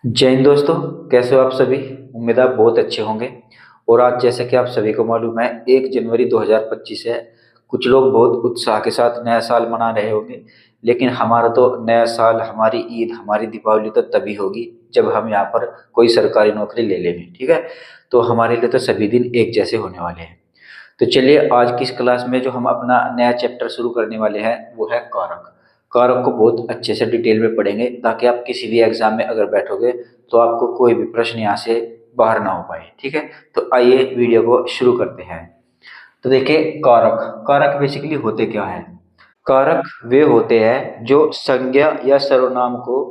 जय हिंद दोस्तों। कैसे हो आप सभी? उम्मीद है आप बहुत अच्छे होंगे। और आज जैसे कि आप सभी को मालूम है 1 जनवरी 2025 है। कुछ लोग बहुत उत्साह के साथ नया साल मना रहे होंगे, लेकिन हमारा तो नया साल, हमारी ईद, हमारी दीपावली तो तभी होगी जब हम यहाँ पर कोई सरकारी नौकरी ले लेंगे। ठीक है, तो हमारे लिए तो सभी दिन एक जैसे होने वाले हैं। तो चलिए, आज की इस क्लास में जो हम अपना नया चैप्टर शुरू करने वाले हैं वो है कारक। कारक को बहुत अच्छे से डिटेल में पढ़ेंगे ताकि आप किसी भी एग्जाम में अगर बैठोगे तो आपको कोई भी प्रश्न यहाँ से बाहर ना हो पाए। ठीक है, तो आइए वीडियो को शुरू करते हैं। तो देखिए, कारक कारक बेसिकली होते क्या है। कारक वे होते हैं जो संज्ञा या सर्वनाम को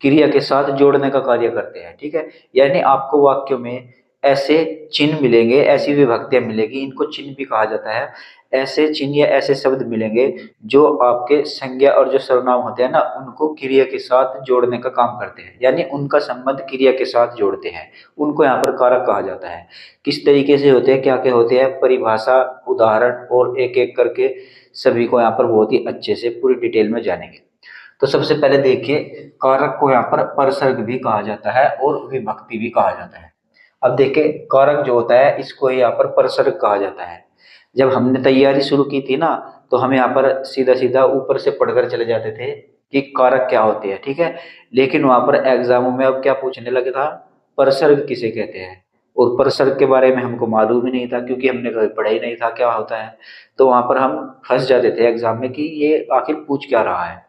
क्रिया के साथ जोड़ने का कार्य करते हैं। ठीक है, यानी आपको वाक्यों में ऐसे चिन्ह मिलेंगे, ऐसी विभक्तियां मिलेगी, इनको चिन्ह भी कहा जाता है। ऐसे चिन्ह या ऐसे शब्द मिलेंगे जो आपके संज्ञा और जो सर्वनाम होते हैं ना, उनको क्रिया के साथ जोड़ने का काम करते हैं, यानी उनका संबंध क्रिया के साथ जोड़ते हैं। उनको यहाँ पर कारक कहा जाता है। किस तरीके से होते हैं, क्या क्या होते हैं, परिभाषा, उदाहरण और एक एक करके सभी को यहाँ पर बहुत ही अच्छे से पूरी डिटेल में जानेंगे। तो सबसे पहले देखिए, कारक को यहाँ पर परसर्ग भी कहा जाता है और विभक्ति भी कहा जाता है। अब देखिए, कारक जो होता है इसको यहाँ पर परसर्ग कहा जाता है। जब हमने तैयारी शुरू की थी ना, तो हम यहाँ पर सीधा सीधा ऊपर से पढ़कर चले जाते थे कि कारक क्या होते हैं। ठीक है, लेकिन वहां पर एग्जामों में अब क्या पूछने लगे था, परसर्ग किसे कहते हैं। और परसर्ग के बारे में हमको मालूम ही नहीं था, क्योंकि हमने कभी पढ़ा ही नहीं था क्या होता है। तो वहां पर हम फंस जाते थे एग्जाम में कि ये आखिर पूछ क्या रहा है।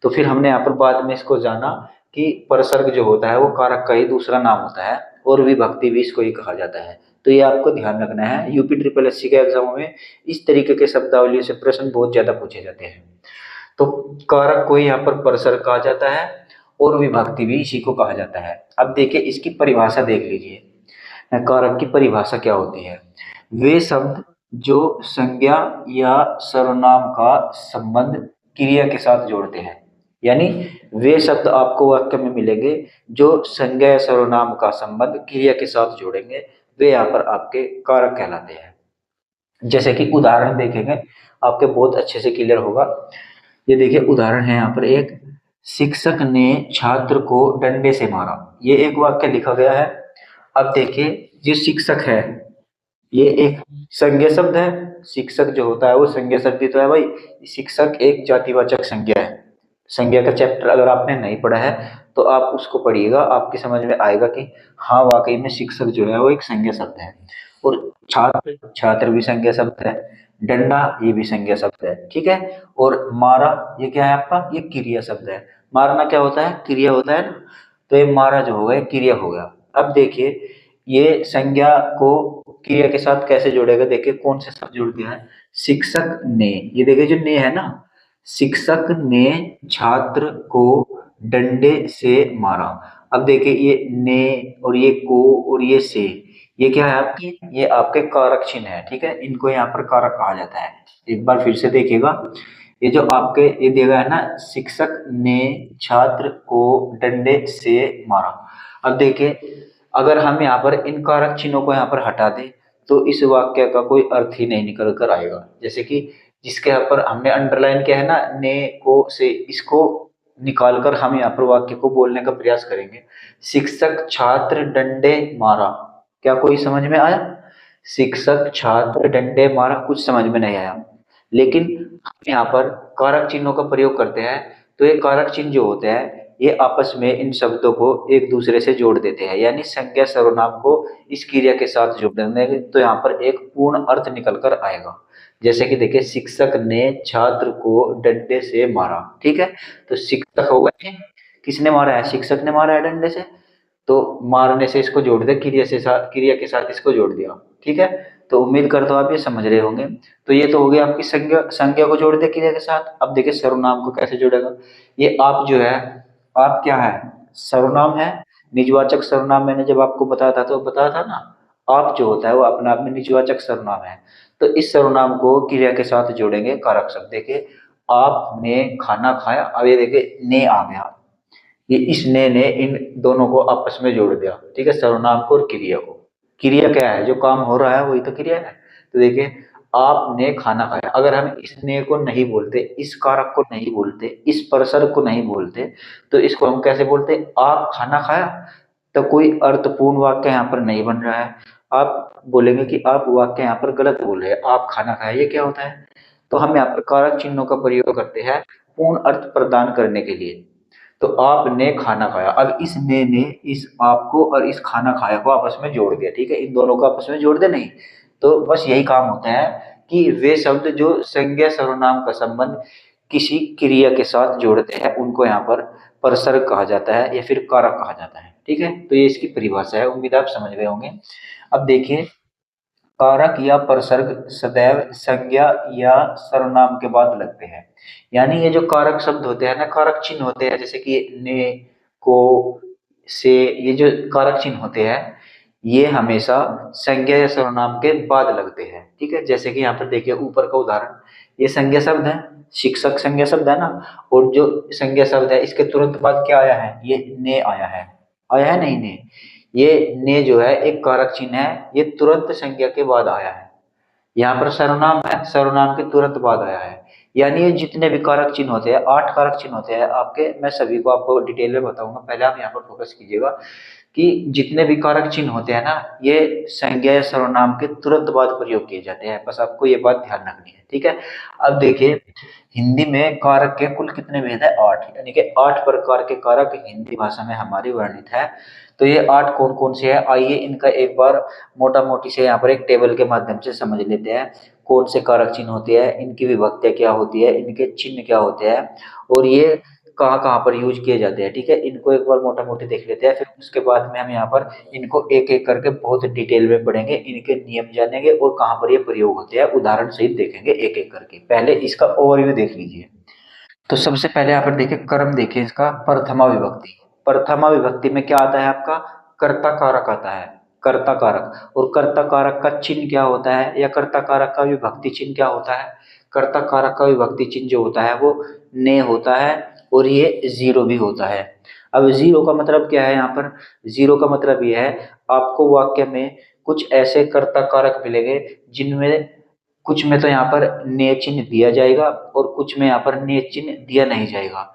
तो फिर हमने यहाँ पर बाद में इसको जाना कि परसर्ग जो होता है वो कारक का ही दूसरा नाम होता है, और विभक्ति भी इसको ही कहा जाता है। तो ये आपको ध्यान रखना है, यूपी ट्रिपल एससी के एग्जामों में इस तरीके के शब्दावली से प्रश्न बहुत ज्यादा पूछे जाते हैं। तो कारक को ही यहाँ पर परसर्ग कहा जाता है और विभक्ति भी इसी को कहा जाता है। अब देखिए, इसकी परिभाषा देख लीजिए। कारक की परिभाषा क्या होती है। वे शब्द जो संज्ञा या सर्वनाम का संबंध क्रिया के साथ जोड़ते हैं, यानी वे शब्द आपको वाक्य में मिलेंगे जो संज्ञा या सर्वनाम का संबंध क्रिया के साथ जोड़ेंगे, वे यहाँ पर आपके कारक कहलाते हैं। जैसे कि उदाहरण देखेंगे, आपके बहुत अच्छे से क्लियर होगा। ये देखिए, उदाहरण है यहाँ पर एक, शिक्षक ने छात्र को डंडे से मारा। ये एक वाक्य लिखा गया है। अब देखिए, जो शिक्षक है ये एक संज्ञा शब्द है। शिक्षक जो होता है वो संज्ञा शब्द ही तो है भाई। शिक्षक एक जातिवाचक संज्ञा है। संज्ञा का चैप्टर अगर आपने नहीं पढ़ा है तो आप उसको पढ़िएगा, आपकी समझ में आएगा कि हाँ वाकई में शिक्षक जो है वो एक संज्ञा शब्द है। और छात्र, छात्र भी संज्ञा शब्द है। डंडा ये भी संज्ञा शब्द है। ठीक है, और मारा ये क्या है आपका, ये क्रिया शब्द है। मारना क्या होता है, क्रिया होता है ना। तो ये मारा जो होगा ये क्रिया हो गया। अब देखिए, ये संज्ञा को क्रिया के साथ कैसे जोड़ेगा, देखिए कौन से शब्द जुड़ दिया है। शिक्षक ने, ये देखिए जो ने है ना, शिक्षक ने छात्र को डंडे से मारा। अब देखिए, ये ने और ये को और ये से, ये क्या है आपकी, ये आपके कारक चिन्ह है। ठीक है, इनको यहाँ पर कारक कहा जाता है। एक बार फिर से देखिएगा, ये जो आपके ये दिया गया है ना, शिक्षक ने छात्र को डंडे से मारा। अब देखिए, अगर हम यहाँ पर इन कारक चिन्हों को यहाँ पर हटा दें तो इस वाक्य का कोई अर्थ ही नहीं निकल कर आएगा। जैसे कि जिसके यहाँ पर हमने अंडरलाइन किया है ना, ने को से, इसको निकाल कर हम यहाँ पर वाक्य को बोलने का प्रयास करेंगे। शिक्षक छात्र डंडे मारा, क्या कोई समझ में आया? शिक्षक छात्र डंडे मारा, कुछ समझ में नहीं आया। लेकिन हम यहाँ पर कारक चिन्हों का प्रयोग करते हैं, तो ये कारक चिन्ह जो होते हैं ये आपस में इन शब्दों को एक दूसरे से जोड़ देते हैं, यानी संज्ञा सर्वनाम को इस क्रिया के साथ जोड़ देंगे तो यहाँ पर एक पूर्ण अर्थ निकल कर आएगा। जैसे कि देखिए, शिक्षक ने छात्र को डंडे से मारा। ठीक है, तो शिक्षक हो गए, किसने मारा है, शिक्षक ने मारा है डंडे से। तो मारने से इसको जोड़ दिया, क्रिया से क्रिया के साथ इसको जोड़ दिया। ठीक है, तो उम्मीद करता हूँ आप ये समझ रहे होंगे। तो ये तो हो गया आपकी संज्ञा, संज्ञा को जोड़ दिया क्रिया के साथ। अब देखिए, सर्वनाम को कैसे जोड़ेगा। ये आप जो है, आप क्या है, सर्वनाम है। निजवाचक सर्वनाम मैंने जब आपको बताया था तो बताया था ना, आप जो होता है वो अपने आप में निजवाचक सर्वनाम है। तो इस सर्वनाम को क्रिया के साथ जोड़ेंगे कारक शब्द। देखिए, आपने खाना खाया, अब ये देखिए ने आ गया, ये इस ने इन दोनों को आपस में जोड़ दिया। ठीक है, सर्वनाम को और क्रिया को। क्रिया क्या है, जो काम हो रहा है वही तो क्रिया है। तो देखिए, आपने खाना खाया। अगर हम इस ने को नहीं बोलते, इस कारक को नहीं बोलते, इस परसर को नहीं बोलते, तो इसको हम कैसे बोलते? आप खाना खाया। तो कोई अर्थपूर्ण वाक्य यहाँ पर नहीं बन रहा है। आप बोलेंगे कि आप वाक्य यहाँ पर गलत बोल रहे हैं, आप खाना खाया, ये क्या होता है? तो हम यहाँ पर कारक चिन्हों का प्रयोग करते हैं पूर्ण अर्थ प्रदान करने के लिए। तो आपने खाना खाया, अब इस ने इस आपको और इस खाना खाया को आपस में जोड़ दिया, ठीक है, इन दोनों को आपस में जोड़ दे नहीं। तो बस यही काम होता है कि वे शब्द जो संज्ञा सर्वनाम का संबंध किसी क्रिया के साथ जोड़ते हैं उनको यहाँ पर परसर्ग कहा जाता है या फिर कारक कहा जाता है, ठीक है। तो ये इसकी परिभाषा है, उम्मीद आप समझ गए होंगे। अब देखिए, कारक या परसर्ग सदैव संज्ञा या सर्वनाम के बाद लगते हैं। यानी ये जो कारक शब्द होते हैं ना, कारक चिन्ह होते हैं, जैसे कि ने, को, से, ये जो कारक चिन्ह होते हैं, ये हमेशा संज्ञा या सर्वनाम के बाद लगते हैं, ठीक है। जैसे कि यहाँ पर देखिए ऊपर का उदाहरण, ये संज्ञा शब्द है, शिक्षक संज्ञा शब्द है ना, और जो संज्ञा शब्द है इसके तुरंत बाद क्या आया है? ये ने आया है। आया है नहीं ने? ये ने जो है एक कारक चिन्ह है, ये तुरंत संज्ञा के बाद आया है। यहाँ पर सर्वनाम है, सर्वनाम के तुरंत बाद आया है। यानी ये जितने भी कारक चिन्ह होते हैं, 8 कारक चिन्ह होते हैं आपके, मैं सभी को आपको डिटेल में बताऊंगा, पहले आप यहाँ पर फोकस कीजिएगा कि जितने भी कारक चिन्ह होते हैं ना, ये संज्ञा या सर्वनाम के तुरंत बाद प्रयोग किए जाते हैं। बस आपको ये बात ध्यान रखनी है, ठीक है। अब देखिए, हिंदी में कारक के कुल कितने भेद है? 8, यानी कि 8 प्रकार के कारक हिंदी भाषा में हमारी वर्णित है। तो ये 8 कौन कौन से हैं? आइए इनका एक बार मोटा मोटी से यहाँ पर एक टेबल के माध्यम से समझ लेते हैं। कौन से कारक चिन्ह होते हैं, इनकी विभक्तियां क्या होती है, इनके चिन्ह क्या होते हैं, और ये कहाँ कहाँ पर यूज किए जाते हैं, ठीक है। इनको एक बार मोटा मोटी देख लेते हैं, फिर उसके बाद में हम यहाँ पर इनको एक एक करके बहुत डिटेल में पढ़ेंगे, इनके नियम जानेंगे और कहाँ पर ये प्रयोग होते हैं उदाहरण सहित देखेंगे एक एक करके। पहले इसका ओवरव्यू देख लीजिए। तो सबसे पहले यहाँ पर देखिए क्रम, देखिए इसका प्रथमा विभक्ति। प्रथमा विभक्ति में क्या आता है आपका? कर्ता कारक आता है, कर्ता कारक। और कर्ता कारक का चिन्ह क्या होता है, या कर्ता कारक का विभक्ति चिन्ह क्या होता है? कर्ता कारक का विभक्ति चिन्ह जो होता है वो ने होता है, और ये जीरो भी होता है। अब जीरो का मतलब क्या है? यहाँ पर जीरो का मतलब ये है, आपको वाक्य में कुछ ऐसे कर्ता कारक मिलेंगे जिनमें कुछ में तो यहाँ पर ने चिन्ह दिया जाएगा और कुछ में यहाँ पर ने चिन्ह दिया नहीं जाएगा।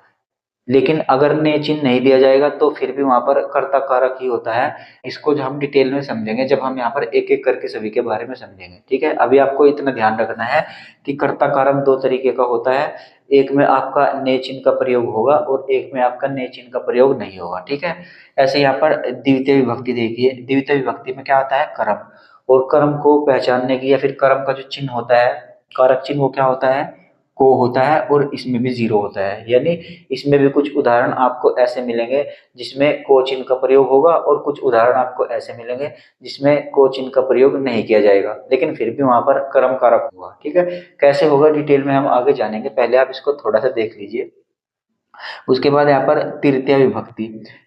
लेकिन अगर ने चिन्ह नहीं दिया जाएगा तो फिर भी वहां पर कर्ता कारक ही होता है। इसको जो हम डिटेल में समझेंगे जब हम यहाँ पर एक एक करके सभी के बारे में समझेंगे, ठीक है। अभी आपको इतना ध्यान रखना है कि कर्ता कारक 2 तरीके का होता है, एक में आपका ने चिन्ह का प्रयोग होगा और एक में आपका ने चिन्ह का प्रयोग नहीं होगा, ठीक है। ऐसे यहाँ पर द्वितीय विभक्ति देखिए, द्वितीय विभक्ति में क्या आता है? कर्म। और कर्म को पहचानने की, या फिर कर्म का जो चिन्ह होता है, कारक चिन्ह, वो क्या होता है? को होता है, और इसमें भी जीरो होता है। यानी इसमें भी कुछ उदाहरण आपको ऐसे मिलेंगे जिसमें को चिन्ह का प्रयोग होगा, और कुछ उदाहरण आपको ऐसे मिलेंगे जिसमें को चिन्ह का प्रयोग नहीं किया जाएगा, लेकिन फिर भी वहां पर कर्म कारक होगा, ठीक है। कैसे होगा डिटेल में हम आगे जानेंगे, पहले आप इसको थोड़ा सा देख लीजिए। उसके बाद यहाँ पर तृतीय विभक्ति।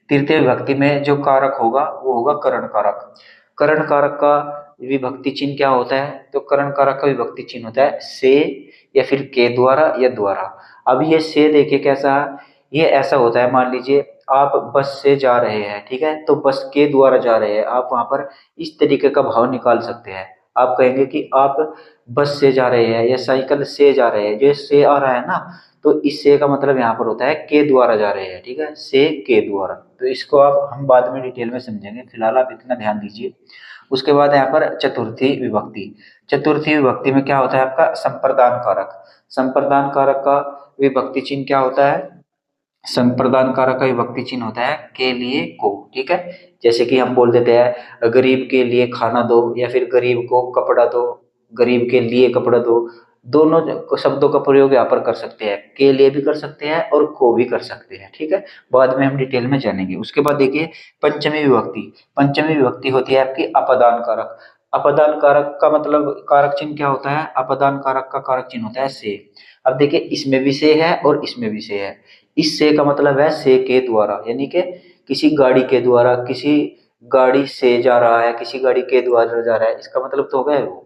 तृतीय विभक्ति में जो कारक होगा वो होगा करण कारक। करण कारक का विभक्ति चिन्ह क्या होता है? तो करण कारक का विभक्ति चिन्ह होता है से, या फिर के द्वारा, या द्वारा। अब ये से देखिए कैसा, ये ऐसा होता है, मान लीजिए आप बस से जा रहे हैं, ठीक है, तो बस के द्वारा जा रहे हैं, आप वहां पर इस तरीके का भाव निकाल सकते हैं। आप कहेंगे कि आप बस से जा रहे हैं या साइकिल से जा रहे हैं, जो से आ रहा है ना, तो इस से का मतलब यहाँ पर होता है के द्वारा जा रहे हैं, ठीक है, से के द्वारा। तो इसको आप हम बाद में डिटेल में समझेंगे, फिलहाल आप इतना ध्यान दीजिए। उसके बाद यहाँ पर चतुर्थी विभक्ति। चतुर्थी विभक्ति में क्या होता है आपका? संप्रदान कारक। संप्रदान कारक का विभक्ति चिन्ह क्या होता है? संप्रदान कारक का विभक्ति चिन्ह होता है के लिए को, ठीक है। जैसे कि हम बोल देते हैं गरीब के लिए खाना दो, या फिर गरीब को कपड़ा दो, गरीब के लिए कपड़ा दो। दोनों शब्दों का प्रयोग यहाँ पर कर सकते हैं, के लिए भी कर सकते हैं और को भी कर सकते हैं, ठीक है। बाद में हम डिटेल में जानेंगे। उसके बाद देखिए पंचमी विभक्ति। पंचमी विभक्ति होती है आपकी अपदान कारक। अपदान कारक का मतलब कारक चिन्ह क्या होता है? अपदान कारक का कारक चिन्ह होता है से। अब देखिए इसमें भी से है और इसमें भी से है। इस से का मतलब है से के द्वारा, यानी कि किसी गाड़ी के द्वारा, किसी गाड़ी से जा रहा है, किसी गाड़ी के द्वारा जा रहा है, इसका मतलब तो हो गया वो।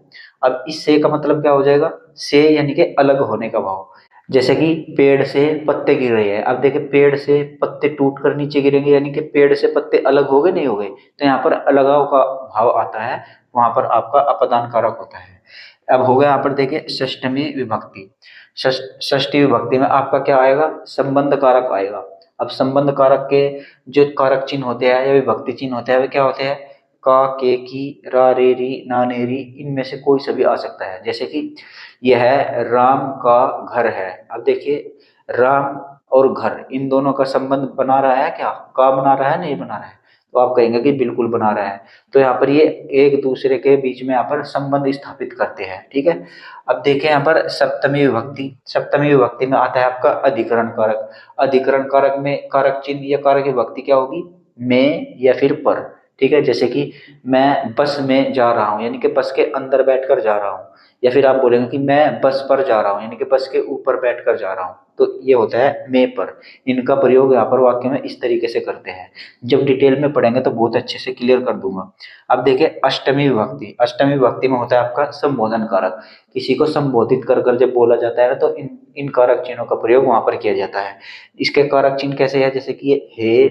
अब इस से का मतलब क्या हो जाएगा? से यानी कि अलग होने का भाव। जैसे कि पेड़ से पत्ते गिर रहे हैं, अब देखिए पेड़ से पत्ते टूट कर नीचे गिरेंगे, यानी कि पेड़ से पत्ते अलग हो गए, नहीं हो गए, तो यहाँ पर अलगाव का भाव आता है, वहां पर आपका अपदान कारक होता है। अब हो गया यहाँ पर देखिए षष्टमी विभक्ति। षष्ठी विभक्ति में आपका क्या आएगा, संबंध कारक आएगा। अब संबंध कारक के जो कारक चिन्ह होते हैं या विभक्ति चिन्ह होते हैं वे क्या होते हैं, का, के, की, रा, रे, री, ना, ने, री, इनमें से कोई सा भी आ सकता है। जैसे कि यह राम का घर है। अब देखिए राम और घर इन दोनों का संबंध बना रहा है क्या, का बना रहा है, नहीं बना रहा है, तो आप कहेंगे कि बिल्कुल बना रहा है। तो यहाँ पर ये एक दूसरे के बीच में यहाँ पर संबंध स्थापित करते हैं, ठीक है। अब देखें यहाँ पर सप्तमी विभक्ति। सप्तमी विभक्ति में आता है आपका अधिकरण कारक। अधिकरण कारक में कारक चिन्ह या कारक विभक्ति क्या होगी, में या फिर पर, ठीक है। जैसे कि मैं बस में जा रहा हूँ, यानी कि बस के अंदर बैठकर जा रहा हूँ, या फिर आप बोलेंगे कि मैं बस पर जा रहा हूँ, यानी कि बस के ऊपर बैठकर जा रहा हूँ, तो ये होता है में पर। इनका प्रयोग यहाँ पर वाक्य में इस तरीके से करते हैं। जब डिटेल में पढ़ेंगे तो बहुत अच्छे से क्लियर कर दूंगा। अब देखिए अष्टमी विभक्ति। अष्टमी विभक्ति में होता है आपका संबोधन कारक। किसी को संबोधित कर कर जब बोला जाता है तो इन कारक चिन्हों का प्रयोग वहां पर किया जाता है। इसके कारक चिन्ह कैसे है, जैसे कि ये हे,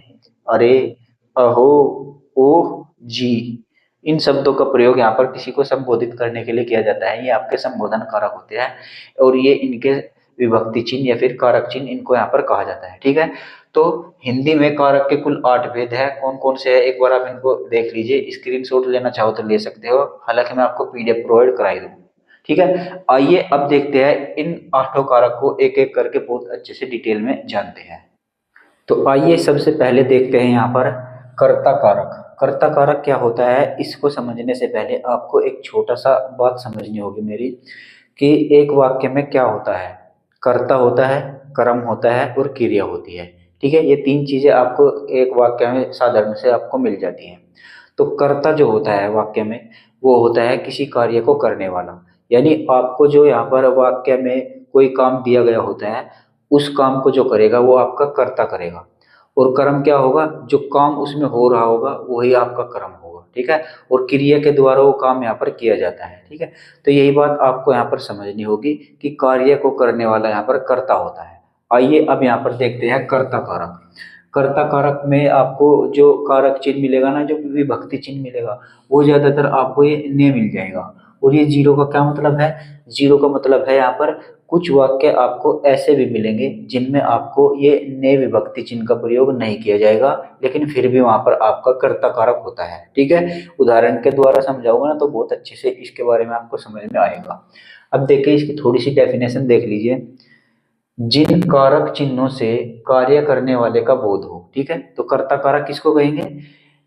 अरे, अहो, ओह, जी, इन शब्दों का प्रयोग यहाँ पर किसी को संबोधित करने के लिए किया जाता है। ये आपके संबोधन कारक होते हैं और ये इनके विभक्ति चिन्ह या फिर कारक चिन्ह इनको यहाँ पर कहा जाता है, ठीक है। तो हिंदी में कारक के कुल 8 भेद है। कौन कौन से है एक बार आप इनको देख लीजिए, स्क्रीनशॉट लेना चाहो तो ले सकते हो, हालांकि मैं आपको पीडीएफ प्रोवाइड कराई दूँ, ठीक है। आइए अब देखते हैं इन 8 कारक को एक एक करके बहुत अच्छे से डिटेल में जानते हैं। तो आइए सबसे पहले देखते हैं यहाँ पर कर्ता कारक। कर्ता कारक क्या होता है, इसको समझने से पहले आपको एक छोटा सा बात समझनी होगी मेरी, कि एक वाक्य में क्या होता है, कर्ता होता है, कर्म होता है और क्रिया होती है, ठीक है। ये 3 चीजें आपको एक वाक्य में साधारण से आपको मिल जाती हैं। तो कर्ता जो होता है वाक्य में, वो होता है किसी कार्य को करने वाला, यानी आपको जो यहाँ पर वाक्य में कोई काम दिया गया होता है, उस काम को जो करेगा वो आपका कर्ता करेगा। और कर्म क्या होगा, जो काम उसमें हो रहा होगा वही आपका कर्म होगा, ठीक है। और क्रिया के द्वारा वो काम यहाँ पर किया जाता है, ठीक है। तो यही बात आपको यहाँ पर समझनी होगी कि कार्य को करने वाला यहाँ पर कर्ता होता है। आइए अब यहाँ पर देखते हैं कर्ता कारक। कर्ता कारक में आपको जो कारक चिन्ह मिलेगा ना, जो विभक्ति चिन्ह मिलेगा, वो ज्यादातर आपको ये ने मिल जाएगा। और ये जीरो का क्या मतलब है, जीरो का मतलब है यहाँ पर कुछ वाक्य आपको ऐसे भी मिलेंगे जिनमें आपको ये ने विभक्ति चिन्ह का प्रयोग नहीं किया जाएगा, लेकिन फिर भी वहां पर आपका कर्ता कारक होता है, ठीक है। उदाहरण के द्वारा समझाऊंगा ना तो बहुत अच्छे से इसके बारे में आपको समझ में आएगा। अब देखिए इसकी थोड़ी सी डेफिनेशन देख लीजिए। जिन कारक चिन्हों से कार्य करने वाले का बोध हो, ठीक है। तो कर्ता कारक किसको कहेंगे,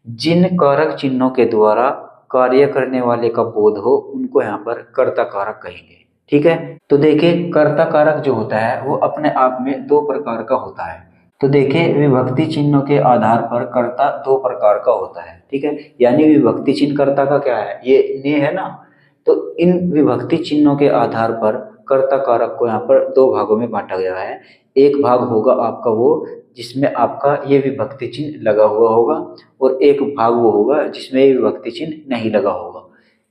जिन कारक चिन्हों के द्वारा कार्य करने वाले का बोध हो उनको यहाँ पर कर्ता कारक कहेंगे, ठीक है। तो देखिए कर्ता कारक जो होता है वो अपने आप में 2 प्रकार का होता है। तो देखिए विभक्ति चिन्हों के आधार पर कर्ता 2 प्रकार का होता है, ठीक है। यानी विभक्ति चिन्ह कर्ता का क्या है, ये ने है ना। तो इन विभक्ति चिन्हों के आधार पर कर्ता कारक को यहाँ पर 2 भागों में बांटा गया है। एक भाग होगा आपका वो जिसमें आपका ये विभक्ति चिन्ह लगा हुआ होगा, और एक भाग वो होगा जिसमें ये विभक्ति चिन्ह नहीं लगा होगा।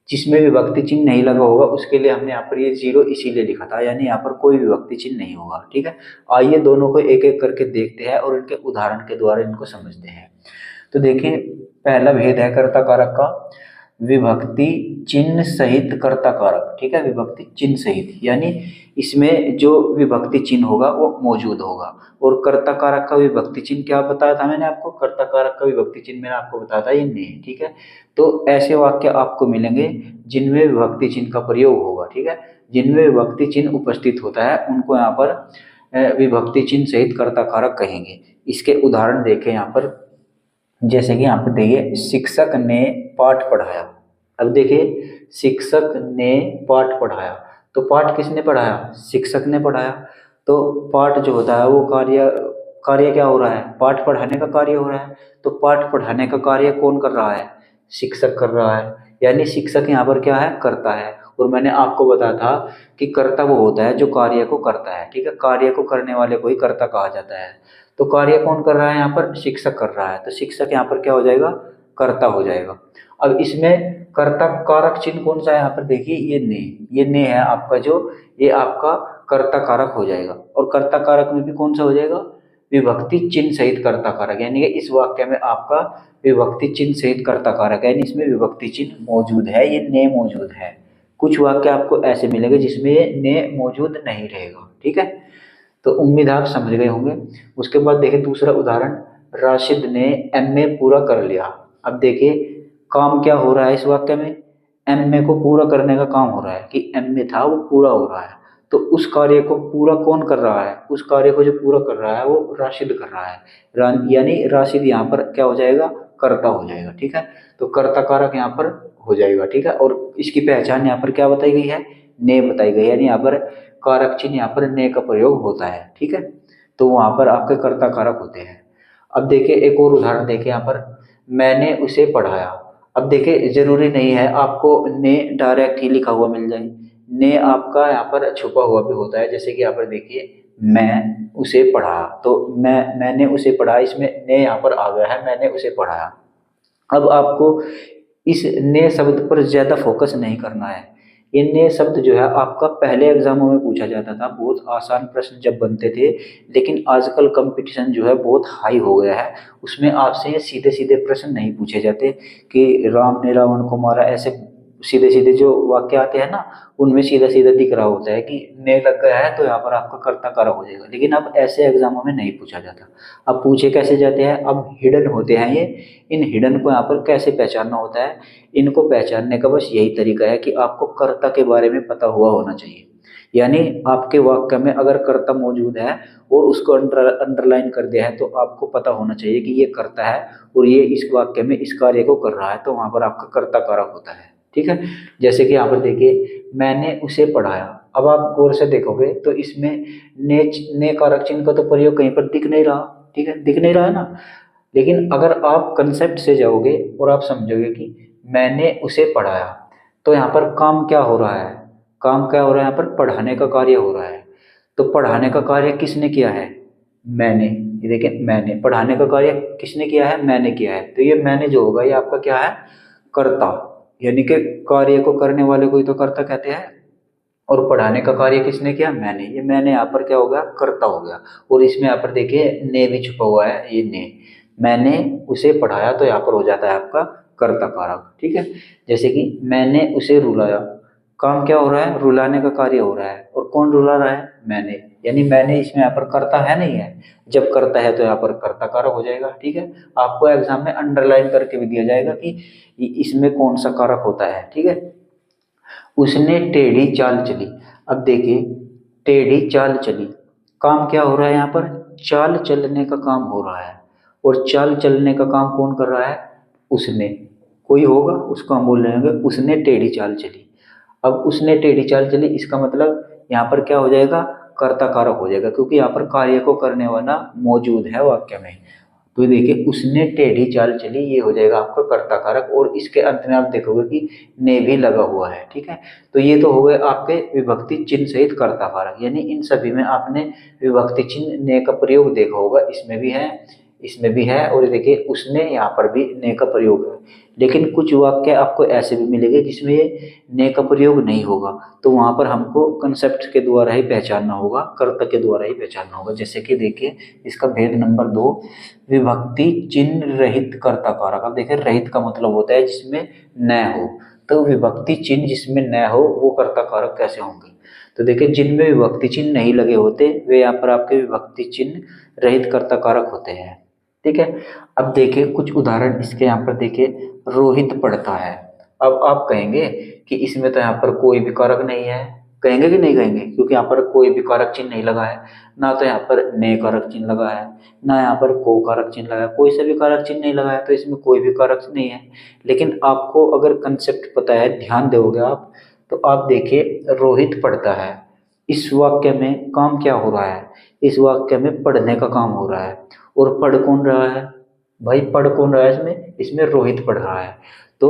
जिसमें विभक्ति चिन्ह नहीं लगा होगा उसके लिए हमने यहाँ पर ये 0 इसीलिए लिखा था, यानी यहाँ पर कोई विभक्ति चिन्ह नहीं होगा, ठीक है। आइए दोनों को एक एक करके देखते हैं और इनके उदाहरण के द्वारा इनको समझते हैं। तो देखिए पहला भेद है कर्ता कारक का, विभक्ति चिन्ह सहित कर्ता कारक, ठीक है। विभक्ति चिन्ह सहित यानी इसमें जो विभक्ति चिन्ह होगा वो मौजूद होगा। और कर्ता कारक का विभक्ति चिन्ह क्या बताया था मैंने आपको, कर्ता कारक का विभक्ति चिन्ह मैंने आपको बताया था ये ने, ठीक है। तो ऐसे वाक्य आपको मिलेंगे जिनमें विभक्ति चिन्ह का प्रयोग होगा, ठीक है। जिनमें विभक्ति चिन्ह उपस्थित होता है उनको यहाँ पर विभक्ति चिन्ह सहित कर्ता कारक कहेंगे। इसके उदाहरण देखें यहाँ पर, जैसे कि यहाँ पर देखिए शिक्षक ने पाठ पढ़ाया। अब देखिए शिक्षक ने पाठ पढ़ाया, तो पाठ किसने पढ़ाया, शिक्षक ने पढ़ाया। तो पाठ जो होता है वो कार्य कार्य क्या हो रहा है, पाठ पढ़ाने का कार्य हो रहा है। तो पाठ पढ़ाने का कार्य कौन कर रहा है, शिक्षक कर रहा है, यानी शिक्षक यहाँ पर क्या है, करता है। और मैंने आपको बताया था कि कर्ता वो होता है जो कार्य को करता है, ठीक है। कार्य को करने वाले को ही कर्ता कहा जाता है। तो कार्य कौन कर रहा है, यहाँ पर शिक्षक कर रहा है, तो शिक्षक यहाँ पर क्या हो जाएगा, कर्ता हो जाएगा। अब इसमें कर्ता कारक चिन्ह कौन सा है, यहाँ पर देखिए ये ने है आपका, जो ये आपका कर्ता कारक हो जाएगा। और कर्ता कारक में भी कौन सा हो जाएगा, विभक्ति चिन्ह सहित कर्ता कारक, यानी कि इस वाक्य में आपका विभक्ति चिन्ह सहित कर्ता कारक है, यानी इसमें विभक्ति चिन्ह मौजूद है, ये ने मौजूद है, कुछ वाक्य आपको ऐसे मिलेंगे जिसमें ये ने मौजूद नहीं रहेगा। ठीक है, तो उम्मीद आप समझ गए होंगे। उसके बाद देखिए दूसरा उदाहरण, राशिद ने एमए पूरा कर लिया। अब देखिए काम क्या हो रहा है इस वाक्य में, एमए को पूरा करने का काम हो रहा है कि एमए था वो पूरा हो रहा है। तो उस कार्य को पूरा कौन कर रहा है, उस कार्य को जो पूरा कर रहा है वो राशिद कर रहा है। यानी राशिद यहाँ पर क्या हो जाएगा, कर्ता हो जाएगा। ठीक है, तो कर्ता कारक यहाँ पर हो जाएगा। ठीक है, और इसकी पहचान यहाँ पर क्या बताई गई है, ने बताई गई है। यानी यहाँ पर कारक चिन्ह यहाँ पर ने का प्रयोग होता है। ठीक है, तो वहां पर आपके कर्ता कारक होते हैं। अब देखिए एक और उदाहरण देखिए यहाँ पर, मैंने उसे पढ़ाया। अब देखिए जरूरी नहीं है आपको ने डायरेक्ट ही लिखा हुआ मिल जाए, ने आपका यहाँ पर छुपा हुआ भी होता है। जैसे कि यहाँ पर देखिए मैं उसे पढ़ा, तो मैंने उसे पढ़ा, इसमें ने यहाँ पर आ गया है, मैंने उसे पढ़ाया। अब आपको इस ने शब्द पर ज्यादा फोकस नहीं करना है। ये ने शब्द जो है आपका पहले एग्जामों में पूछा जाता था, बहुत आसान प्रश्न जब बनते थे। लेकिन आजकल कंपटीशन जो है बहुत हाई हो गया है, उसमें आपसे ये सीधे सीधे प्रश्न नहीं पूछे जाते कि राम ने रावण को मारा, ऐसे सीधे सीधे जो वाक्य आते हैं ना, उनमें सीधा सीधा दिख रहा होता है कि ने लग गया है तो यहाँ पर आपका कर्ता कारक हो जाएगा। लेकिन अब ऐसे एग्जामों में नहीं पूछा जाता। अब पूछे कैसे जाते हैं, अब हिडन होते हैं ये, इन हिडन को यहाँ पर कैसे पहचानना होता है, इनको पहचानने का बस यही तरीका है कि आपको कर्ता के बारे में पता हुआ होना चाहिए। यानी आपके वाक्य में अगर कर्ता मौजूद है और उसको अंडरलाइन कर दिया है तो आपको पता होना चाहिए कि ये कर्ता है और ये इस वाक्य में इस कार्य को कर रहा है, तो वहां पर आपका कर्ता कारक होता है। ठीक है, जैसे कि यहाँ पर देखिए मैंने उसे पढ़ाया। अब आप गौर से देखोगे तो इसमें ने कारक चिन्ह का तो प्रयोग कहीं पर दिख नहीं रहा। ठीक है, दिख नहीं रहा है ना। लेकिन अगर आप कंसेप्ट से जाओगे और आप समझोगे कि मैंने उसे पढ़ाया, तो यहाँ पर काम क्या हो रहा है, काम क्या हो रहा है, यहाँ पर पढ़ाने का कार्य हो रहा है। तो पढ़ाने का कार्य किसने किया है, मैंने। ये देखिए मैंने, पढ़ाने का कार्य किसने किया है, मैंने किया है। तो ये मैंने जो होगा ये आपका क्या है, कर्ता। यानी कि कार्य को करने वाले को ही तो कर्ता कहते हैं, और पढ़ाने का कार्य किसने किया, मैंने। ये मैंने यहाँ पर क्या हो गया, कर्ता हो गया। और इसमें यहाँ पर देखिए ने भी छुपा हुआ है, ये ने, मैंने उसे पढ़ाया, तो यहाँ पर हो जाता है आपका कर्ता कारक। ठीक है, जैसे कि मैंने उसे रुलाया, काम क्या हो रहा है, रुलाने का कार्य हो रहा है, और कौन रुला रहा है, मैंने। यानी मैंने इसमें यहाँ पर कर्ता है नहीं है, जब करता है तो यहाँ पर कर्ता कारक हो जाएगा। ठीक है, आपको एग्जाम में अंडरलाइन करके भी दिया जाएगा कि इसमें कौन सा कारक होता है। ठीक है, उसने टेढ़ी चाल चली। अब देखिए टेढ़ी चाल चली, काम क्या हो रहा है, यहाँ पर चाल चलने का काम हो रहा है। और चाल चलने का काम कौन कर रहा है, उसने, कोई होगा उसको हम बोल रहे हैं उसने टेढ़ी चाल चली। अब उसने टेढ़ी चाल चली, इसका मतलब यहाँ पर क्या हो जाएगा, कर्ता कारक हो जाएगा, क्योंकि यहाँ पर कार्य को करने वाला मौजूद है वाक्य में। तो देखिए उसने टेढ़ी चाल चली, ये हो जाएगा आपका कर्ता कारक। और इसके अंत में आप देखोगे कि ने भी लगा हुआ है। ठीक है, तो ये तो हो गए आपके विभक्ति चिन्ह सहित कर्ता कारक। यानी इन सभी में आपने विभक्ति चिन्ह ने का प्रयोग देखा होगा, इसमें भी है, इसमें भी है, और देखिए उसने यहाँ पर भी ने का प्रयोग है। लेकिन कुछ वाक्य आपको ऐसे भी मिलेंगे जिसमें ये ने का प्रयोग नहीं होगा, तो वहां पर हमको कंसेप्ट के द्वारा ही पहचानना होगा, कर्ता के द्वारा ही पहचानना होगा। जैसे कि देखिए इसका भेद नंबर 2, विभक्ति चिन्ह रहित कर्ता कारक। अब देखिए रहित का मतलब होता है जिसमें न हो, तो विभक्ति चिन्ह जिसमें न हो वो कर्ता कारक कैसे होंगे। तो देखिए जिनमें विभक्ति चिन्ह नहीं लगे होते वे यहाँ पर आपके विभक्ति चिन्ह रहित कर्ता कारक होते हैं। ठीक है, अब देखिए कुछ उदाहरण इसके, यहाँ पर देखिए रोहित पढ़ता है। अब आप कहेंगे कि इसमें तो यहाँ पर कोई भी कारक नहीं है, कहेंगे कि नहीं कहेंगे, क्योंकि यहाँ पर कोई भी कारक चिन्ह नहीं लगा है, ना तो यहाँ पर ने कारक चिन्ह लगा है, ना यहाँ पर को कारक चिन्ह लगा है, कोई सा भी कारक चिन्ह नहीं लगा है, तो इसमें कोई भी कारक नहीं है। लेकिन आपको अगर कंसेप्ट पता है, ध्यान दोगे आप, तो आप देखिए रोहित पढ़ता है, इस वाक्य में काम क्या हो रहा है, इस वाक्य में पढ़ने का काम हो रहा है। और पढ़ कौन रहा है भाई, पढ़ कौन रहा है इसमें, इसमें रोहित पढ़ रहा है। तो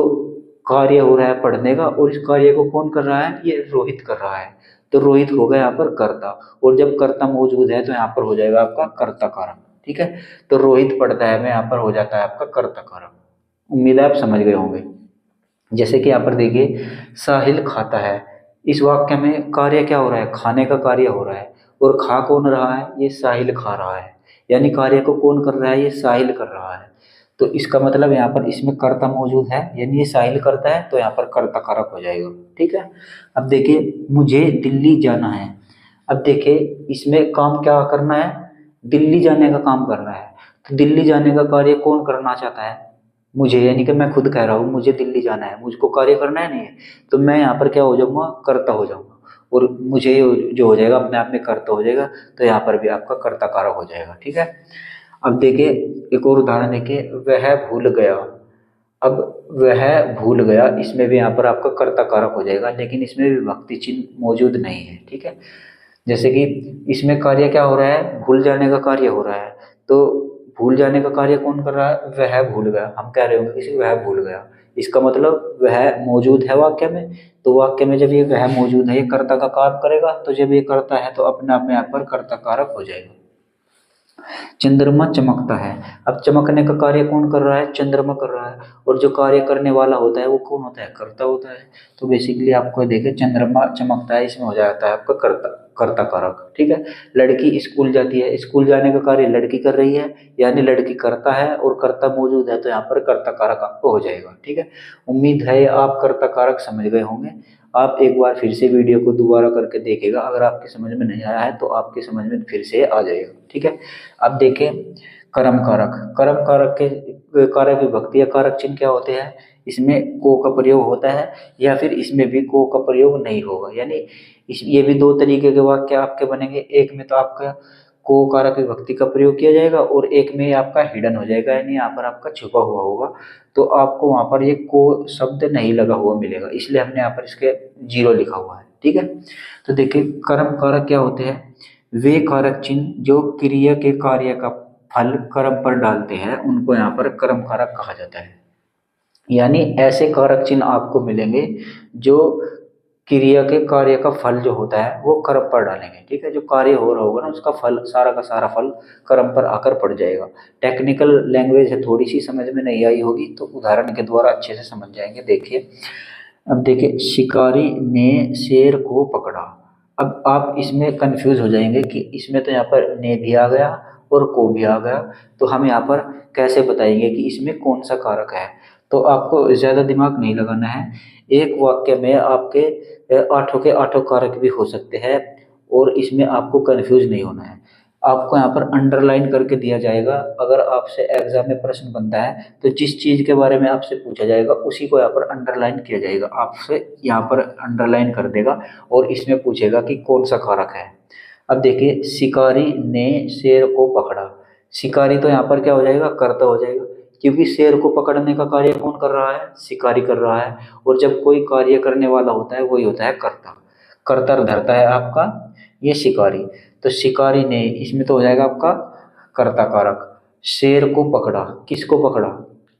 कार्य हो रहा है पढ़ने का, और इस कार्य को कौन कर रहा है, ये रोहित कर रहा है। तो रोहित हो गया यहाँ पर कर्ता, और जब कर्ता मौजूद है तो यहाँ पर हो जाएगा आपका कर्ता कारक। ठीक है, तो रोहित पढ़ता है में यहाँ पर हो जाता है आपका कर्ता कारक। उम्मीद है आप समझ गए होंगे। जैसे कि यहाँ पर देखिए साहिल खाता है, इस वाक्य में कार्य क्या हो रहा है, खाने का कार्य हो रहा है, और खा कौन रहा है, ये साहिल खा रहा है। यानी कार्य को कौन कर रहा है, ये साहिल कर रहा है। तो इसका मतलब यहाँ पर इसमें कर्ता मौजूद है, यानी ये साहिल करता है, तो यहाँ पर कर्ता कारक हो जाएगा। ठीक है। अब देखिए मुझे दिल्ली जाना है। अब देखिए इसमें काम क्या करना है, दिल्ली जाने का काम करना है। तो दिल्ली जाने का कार्य कौन करना चाहता है, मुझे, यानी कि मैं खुद कह रहा हूँ मुझे दिल्ली जाना है, मुझको कार्य करना है नहीं है, तो मैं यहाँ पर क्या हो जाऊंगा, कर्ता हो जाऊंगा, और मुझे जो हो जाएगा अपने आप में कर्ता हो जाएगा, तो यहाँ पर भी आपका कर्ता कारक हो जाएगा। ठीक है। अब देखिए एक और उदाहरण देखिए, वह भूल गया। अब वह भूल गया, इसमें भी यहाँ पर आपका कर्ता कारक हो जाएगा, लेकिन इसमें विभक्ति चिन्ह मौजूद नहीं है। ठीक है। जैसे कि इसमें कार्य क्या हो रहा है, भूल जाने का कार्य हो रहा है, तो भूल जाने का कार्य कौन कर रहा है, वह भूल गया। हम कह रहे होंगे कि वह भूल गया, इसका मतलब वह मौजूद है वाक्य में, तो वाक्य में जब ये वह मौजूद है, ये कर्ता का काम करेगा, तो जब ये करता है तो अपने आप में यहाँ पर कर्ता कारक हो जाएगा। चंद्रमा चमकता है। अब चमकने का कार्य कौन कर रहा है, चंद्रमा कर रहा है, और जो कार्य करने वाला होता है वो कौन होता है, कर्ता होता है। तो बेसिकली आपको देखिए चंद्रमा चमकता है, इसमें हो जाता है आपका कर्ता, कर्ता कारक। ठीक है। लड़की स्कूल जाती है, स्कूल जाने का कार्य लड़की कर रही है, यानी लड़की करता है और कर्ता मौजूद है, तो यहाँ पर कर्ता कारक आपको हो जाएगा। ठीक है। उम्मीद है आप कर्ता कारक समझ गए होंगे। आप एक बार फिर से वीडियो को दोबारा करके देखिएगा, अगर आपके समझ में नहीं आया है तो आपके समझ में फिर से आ जाएगा। ठीक है। अब देखें कर्म कारक, कर्म कारक के कारक विभक्ति या कारक चिन्ह क्या होते हैं, इसमें को का प्रयोग होता है, या फिर इसमें भी को का प्रयोग नहीं होगा, यानी ये भी दो तरीके के वाक्य आपके बनेंगे। एक में तो आपका को कारक विभक्ति का प्रयोग किया जाएगा, और एक में आपका हिडन हो जाएगा, यानी यहाँ पर आपका छुपा हुआ होगा, तो आपको वहां पर ये को शब्द नहीं लगा हुआ मिलेगा, इसलिए हमने यहाँ पर इसके 0 लिखा हुआ है। ठीक है। तो देखिए कर्म कारक क्या होते हैं, वे कारक चिन्ह जो क्रिया के कार्य का फल कर्म पर डालते हैं, उनको यहाँ पर कर्म कारक कहा जाता है। यानी ऐसे कारक चिन्ह आपको मिलेंगे जो क्रिया के कार्य का फल जो होता है वो कर्म पर डालेंगे। ठीक है। जो कार्य हो रहा होगा ना, उसका फल, सारा का सारा फल कर्म पर आकर पड़ जाएगा। टेक्निकल लैंग्वेज है, थोड़ी सी समझ में नहीं आई होगी, तो उदाहरण के द्वारा अच्छे से समझ जाएंगे। देखिए अब देखिए, शिकारी ने शेर को पकड़ा। अब आप इसमें कंफ्यूज हो जाएंगे कि इसमें तो यहाँ पर ने भी आ गया और को भी आ गया, तो हम यहाँ पर कैसे बताएंगे कि इसमें कौन सा कारक है। तो आपको ज़्यादा दिमाग नहीं लगाना है, एक वाक्य में आपके आठों के आठों कारक भी हो सकते हैं, और इसमें आपको कंफ्यूज नहीं होना है। आपको यहाँ पर अंडरलाइन करके दिया जाएगा, अगर आपसे एग्जाम में प्रश्न बनता है तो जिस चीज़ के बारे में आपसे पूछा जाएगा उसी को यहाँ पर अंडरलाइन किया जाएगा, आपसे यहाँ पर अंडरलाइन कर देगा, और इसमें पूछेगा कि कौन सा कारक है। अब देखिए, शिकारी ने शेर को पकड़ा। शिकारी तो यहाँ पर क्या हो जाएगा, कर्ता हो जाएगा, क्योंकि शेर को पकड़ने का कार्य कौन कर रहा है, शिकारी कर रहा है, और जब कोई कार्य करने वाला होता है वही होता है कर्ता। कर्ता धरता है आपका ये शिकारी, तो शिकारी ने, इसमें तो हो जाएगा आपका कर्ता कारक। शेर को पकड़ा, किसको पकड़ा,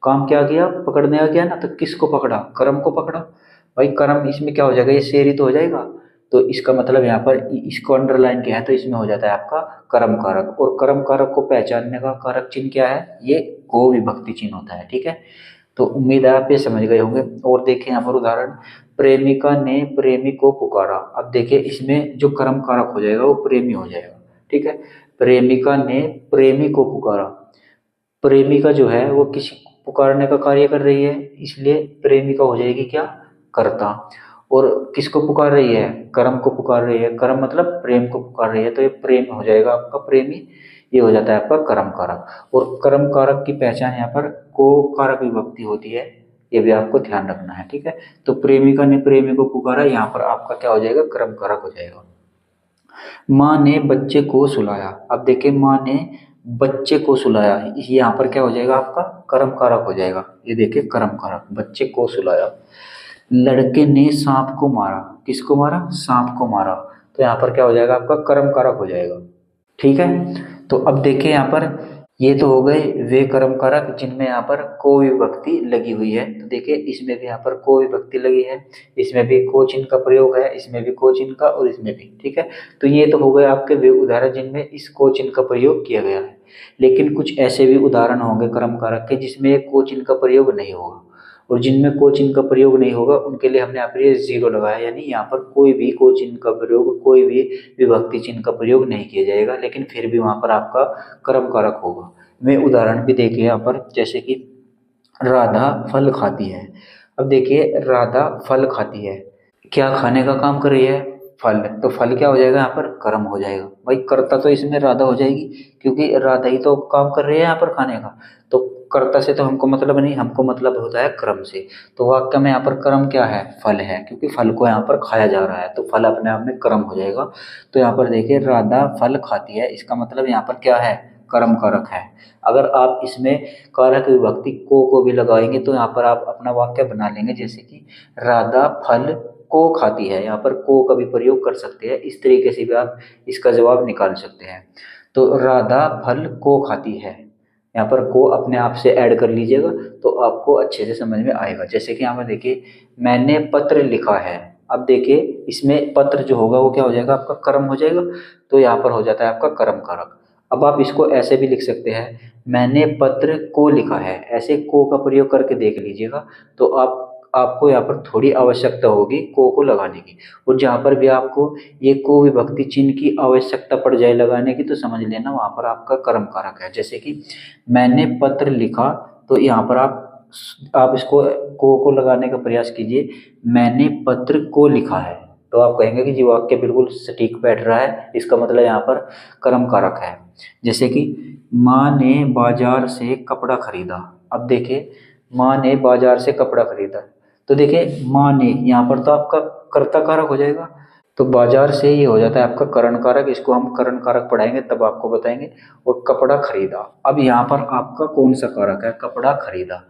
काम क्या किया, पकड़ने का किया ना, तो किसको पकड़ा, कर्म को पकड़ा। भाई कर्म इसमें क्या हो जाएगा, ये शेर ही तो हो जाएगा, तो इसका मतलब यहाँ पर इसको अंडरलाइन किया है, तो इसमें हो जाता है आपका कर्म कारक। और कर्म कारक को पहचानने का कारक चिन्ह क्या है, ये को विभक्ति चिन्ह होता है। ठीक है। तो उम्मीद है आप ये समझ गए होंगे। और देखें यहाँ पर उदाहरण, प्रेमिका ने प्रेमी को पुकारा। अब देखिए इसमें जो कर्म कारक हो जाएगा वो प्रेमी हो जाएगा। ठीक है। प्रेमिका ने प्रेमी को पुकारा, प्रेमिका जो है वो किसी पुकारने का कार्य कर रही है, इसलिए प्रेमिका हो जाएगी क्या, कर्ता। और किसको पुकार रही है, कर्म को पुकार रही है, कर्म मतलब प्रेम को पुकार रही है, तो ये प्रेम हो जाएगा आपका प्रेमी, ये हो जाता है आपका कर्म कारक। और कर्म कारक की पहचान यहाँ पर को कारक विभक्ति होती है, ये भी आपको ध्यान रखना है। ठीक है। तो प्रेमिका ने प्रेमी को पुकारा, यहाँ पर आपका क्या हो जाएगा, कर्म कारक हो जाएगा। माँ ने बच्चे को सुलाया। अब देखिए, माँ ने बच्चे को सुलाया, यहाँ पर क्या हो जाएगा आपका कर्म कारक हो जाएगा। ये देखिए कर्म कारक, बच्चे को सुलाया। लड़के ने सांप को मारा, किसको मारा, सांप को मारा, तो यहाँ पर क्या हो जाएगा आपका कर्म कारक हो जाएगा। ठीक है। तो अब देखिए यहाँ पर ये तो हो गए वे कर्म कारक जिनमें यहाँ पर को विभक्ति लगी हुई है। तो देखिए इसमें भी यहाँ पर को विभक्ति लगी है, इसमें भी को चिन्ह का प्रयोग है, इसमें भी को चिन्ह का, और इसमें भी। ठीक है। तो ये तो हो गए आपके वे उदाहरण जिनमें इस को चिन्ह का प्रयोग किया गया है। लेकिन कुछ ऐसे भी उदाहरण होंगे कर्म कारक के जिसमें को चिन्ह का प्रयोग नहीं होगा, और जिनमें को चिन्ह का प्रयोग नहीं होगा उनके लिए हमने यहाँ पर ये 0 लगाया, यानी यहाँ पर कोई भी को चिन्ह का प्रयोग, कोई भी विभक्ति चिन्ह का प्रयोग नहीं किया जाएगा, लेकिन फिर भी वहाँ पर आपका कर्म कारक होगा। वे उदाहरण भी देखिए यहाँ पर, जैसे कि राधा फल खाती है। अब देखिए राधा फल खाती है, क्या खाने का काम कर रही है? फल। तो फल क्या हो जाएगा यहाँ पर? कर्म हो जाएगा। भाई कर्ता तो इसमें राधा हो जाएगी, क्योंकि राधा ही तो काम कर रही है यहाँ पर खाने का। तो कर्ता से तो हमको मतलब नहीं, हमको मतलब होता है कर्म से। तो वाक्य में यहाँ पर कर्म क्या है? फल है, क्योंकि फल को यहाँ पर खाया जा रहा है, तो फल अपने आप में कर्म हो जाएगा। तो यहाँ पर देखिए राधा फल खाती है, इसका मतलब यहाँ पर क्या है? कर्म कारक है। अगर आप इसमें कारक विभक्ति को भी लगाएंगे तो यहाँ पर आप अपना वाक्य बना लेंगे, जैसे कि राधा फल को खाती है। यहाँ पर को का भी प्रयोग कर सकते हैं, इस तरीके से भी आप इसका जवाब निकाल सकते हैं। तो राधा फल को खाती है, यहाँ पर को अपने आप से ऐड कर लीजिएगा तो आपको अच्छे से समझ में आएगा। जैसे कि यहाँ पर देखिए मैंने पत्र लिखा है। अब देखिए इसमें पत्र जो होगा वो क्या हो जाएगा? आपका कर्म हो जाएगा। तो यहाँ पर हो जाता है आपका कर्म कारक। अब आप इसको ऐसे भी लिख सकते हैं, मैंने पत्र को लिखा है। ऐसे को का प्रयोग करके देख लीजिएगा तो आपको यहाँ पर थोड़ी आवश्यकता होगी को लगाने की। और जहाँ पर भी आपको ये को विभक्ति चिन्ह की आवश्यकता पड़ जाए लगाने की, तो समझ लेना वहाँ पर आपका कर्म कारक है। जैसे कि मैंने पत्र लिखा, तो यहाँ पर आप इसको को लगाने का प्रयास कीजिए, मैंने पत्र को लिखा है। तो आप कहेंगे कि जी वाक्य बिल्कुल सटीक बैठ रहा है, इसका मतलब यहाँ पर कर्म कारक है। जैसे कि माँ ने बाजार से कपड़ा खरीदा। अब देखिए माँ ने बाजार से कपड़ा खरीदा, तो देखिए माँ ने यहाँ पर तो आपका कर्ता कारक हो जाएगा। तो बाजार से ये हो जाता है आपका करण कारक, इसको हम करण कारक पढ़ाएंगे तब आपको बताएंगे। और कपड़ा खरीदा, अब यहाँ पर आपका कौन सा कारक है? कपड़ा खरीदा।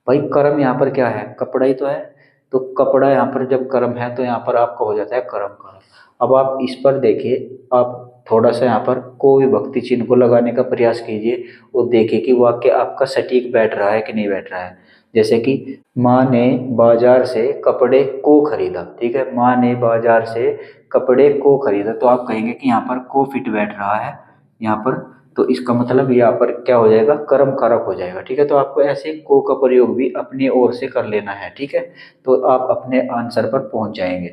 भाई कर्म यहाँ पर क्या है? कपड़ा ही तो है। तो कपड़ा यहाँ पर जब कर्म है तो यहाँ पर आपका हो जाता है कर्म कारक। अब आप इस पर देखिए, आप थोड़ा सा यहाँ पर को विभक्ति चिन्ह को लगाने का प्रयास कीजिए और देखिए कि वाक्य आपका सटीक बैठ रहा है कि नहीं बैठ रहा है। जैसे कि माँ ने बाजार से कपड़े को खरीदा। ठीक है, माँ ने बाजार से कपड़े को खरीदा, तो आप कहेंगे कि यहाँ पर को फिट बैठ रहा है यहाँ पर, तो इसका मतलब यहाँ पर क्या हो जाएगा? कर्म कारक हो जाएगा। ठीक है, तो आपको ऐसे को का प्रयोग भी अपनी ओर से कर लेना है। ठीक है, तो आप अपने आंसर पर पहुंच जाएंगे।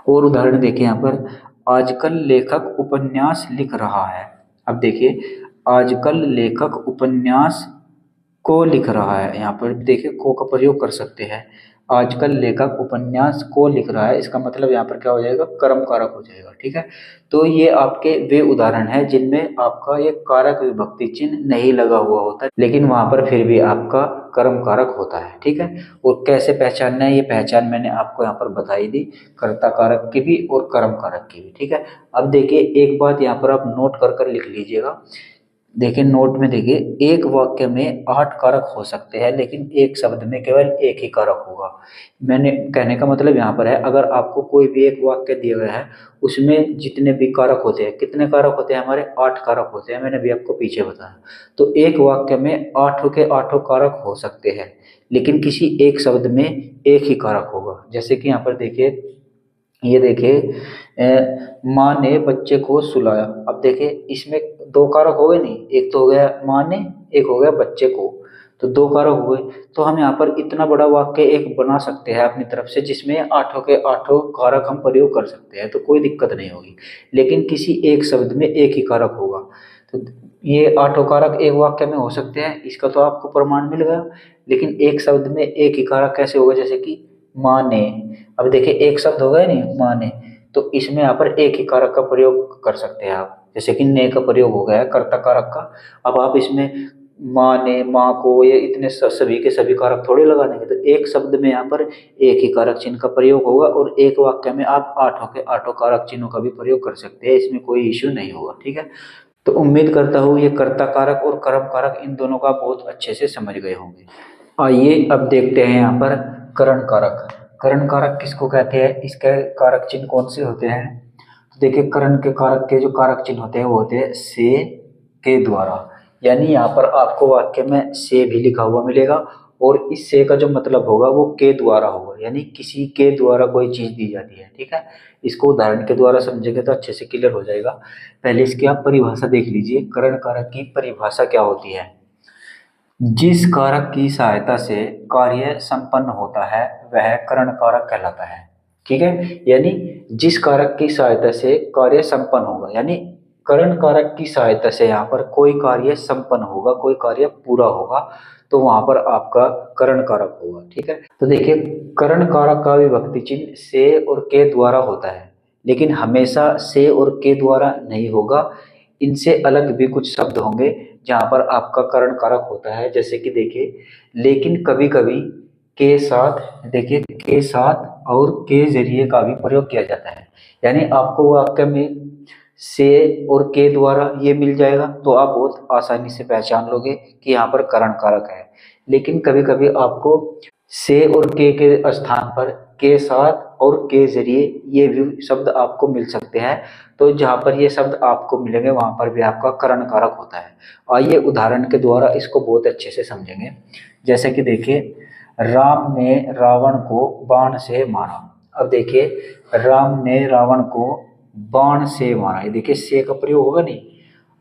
और उदाहरण देखिए यहाँ पर, आजकल लेखक उपन्यास लिख रहा है। अब देखिए आजकल लेखक उपन्यास को लिख रहा है, यहाँ पर देखिए को का प्रयोग कर सकते हैं। आजकल लेखक उपन्यास को लिख रहा है, इसका मतलब यहाँ पर क्या हो जाएगा? कर्म कारक हो जाएगा। ठीक है, तो ये आपके वे उदाहरण हैं जिनमें आपका ये कारक विभक्ति चिन्ह नहीं लगा हुआ होता है, लेकिन वहां पर फिर भी आपका कर्म कारक होता है। ठीक है, और कैसे पहचानना है, ये पहचान मैंने आपको यहाँ पर बताई दी, कर्ता कारक की भी और कर्म कारक की भी। ठीक है, अब देखिए एक बात यहाँ पर आप नोट कर लिख लीजिएगा। देखिए नोट में देखिए, एक वाक्य में 8 कारक हो सकते हैं, लेकिन एक शब्द में केवल एक ही कारक होगा। मैंने कहने का मतलब यहाँ पर है, अगर आपको कोई भी एक वाक्य दिया गया है, उसमें जितने भी कारक होते हैं, कितने कारक होते हैं? हमारे 8 कारक होते हैं, मैंने भी आपको पीछे बताया। तो एक वाक्य में 8 के 8 कारक हो सकते हैं, लेकिन किसी एक शब्द में एक ही कारक होगा। जैसे कि यहाँ पर देखिए, ये देखिए माँ ने बच्चे को सुलाया। अब देखिए इसमें 2 कारक हो गए, नहीं, एक तो हो गया माँ ने, एक हो गया बच्चे को, तो 2 कारक हो गए। तो हम यहाँ पर इतना बड़ा वाक्य एक बना सकते हैं अपनी तरफ से, जिसमें 8 के 8 कारक हम प्रयोग कर सकते हैं, तो कोई दिक्कत नहीं होगी। लेकिन किसी एक शब्द में एक ही कारक होगा, तो ये 8 कारक एक वाक्य में हो सकते हैं, इसका तो आपको प्रमाण मिल गया। लेकिन एक शब्द में एक ही कारक कैसे होगा? जैसे कि माँ ने। अब देखिए एक शब्द हो गया नहीं, माँ ने, तो इसमें यहाँ पर एक ही कारक का प्रयोग कर सकते हैं आप, जैसे कि ने का प्रयोग हो गया है कर्ता कारक का। अब आप इसमें माँ ने, माँ को, ये इतने सभी के सभी कारक थोड़े लगा देंगे, तो एक शब्द में यहाँ पर एक ही कारक चिन्ह का प्रयोग होगा, और एक वाक्य में आप 8 के 8 कारक चिन्हों का भी प्रयोग कर सकते हैं, इसमें कोई इश्यू नहीं होगा। ठीक है, तो उम्मीद करता हूँ ये कर्ता कारक और कर्म कारक इन दोनों का बहुत अच्छे से समझ गए होंगे। आइए अब देखते हैं यहाँ पर करण कारक। करण कारक किसको कहते हैं, इसके कारक चिन्ह कौन से होते हैं? तो देखिए करण के कारक के जो कारक चिन्ह होते हैं वो होते हैं से, के द्वारा। यानी यहाँ पर आपको वाक्य में से भी लिखा हुआ मिलेगा, और इस से का जो मतलब होगा वो के द्वारा होगा, यानी किसी के द्वारा कोई चीज दी जाती है। ठीक है, इसको उदाहरण के द्वारा समझेंगे तो अच्छे से क्लियर हो जाएगा। पहले इसकी आप परिभाषा देख लीजिए। करण कारक की परिभाषा क्या होती है? जिस कारक की सहायता से कार्य संपन्न होता है वह करण कारक कहलाता है। ठीक है, यानी जिस कारक की सहायता से कार्य संपन्न होगा, यानी करण कारक की सहायता से यहाँ पर कोई कार्य संपन्न होगा, कोई कार्य पूरा होगा, तो वहां पर आपका करण कारक होगा। ठीक है, तो देखिए करण कारक का विभक्ति चिन्ह से और के द्वारा होता है, लेकिन हमेशा से और के द्वारा नहीं होगा। इनसे अलग भी कुछ शब्द होंगे जहां पर आपका करण कारक होता है, जैसे कि देखिए लेकिन कभी कभी के साथ, देखिए के साथ और के जरिए का भी प्रयोग किया जाता है। यानी आपको वाक्य में से और के द्वारा ये मिल जाएगा तो आप बहुत आसानी से पहचान लोगे कि यहाँ पर करण कारक है। लेकिन कभी कभी आपको से और के स्थान पर के साथ और के जरिए ये भी शब्द आपको मिल सकते हैं। तो जहाँ पर ये शब्द आपको मिलेंगे वहां पर भी आपका करण कारक होता है। आइए उदाहरण के द्वारा इसको बहुत अच्छे से समझेंगे। जैसे कि देखिए राम ने रावण को बाण से मारा। अब देखिए राम ने रावण को बाण से मारा, ये देखिए से का प्रयोग होगा नहीं।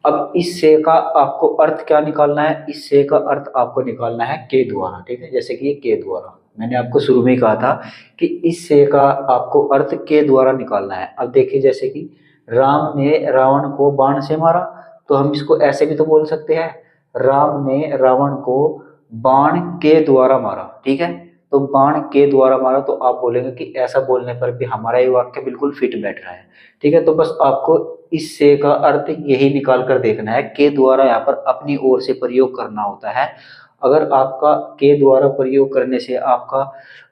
अब इस से का आपको अर्थ क्या निकालना है, इस से का अर्थ आपको निकालना है के द्वारा। ठीक है, जैसे कि ये के द्वारा, मैंने आपको शुरू में ही कहा था कि इस से का आपको अर्थ के द्वारा निकालना है। अब देखिए जैसे कि राम ने रावण को बाण से मारा, तो हम इसको ऐसे भी तो बोल सकते हैं, राम ने रावण को बाण के द्वारा मारा। ठीक है, तो बाण के द्वारा मारा, तो आप बोलेंगे कि ऐसा बोलने पर भी हमारा ये वाक्य बिल्कुल फिट बैठ रहा है। ठीक है, तो बस आपको इस से का अर्थ यही निकाल कर देखना है, के द्वारा यहाँ पर अपनी ओर से प्रयोग करना होता है। अगर आपका के द्वारा प्रयोग करने से आपका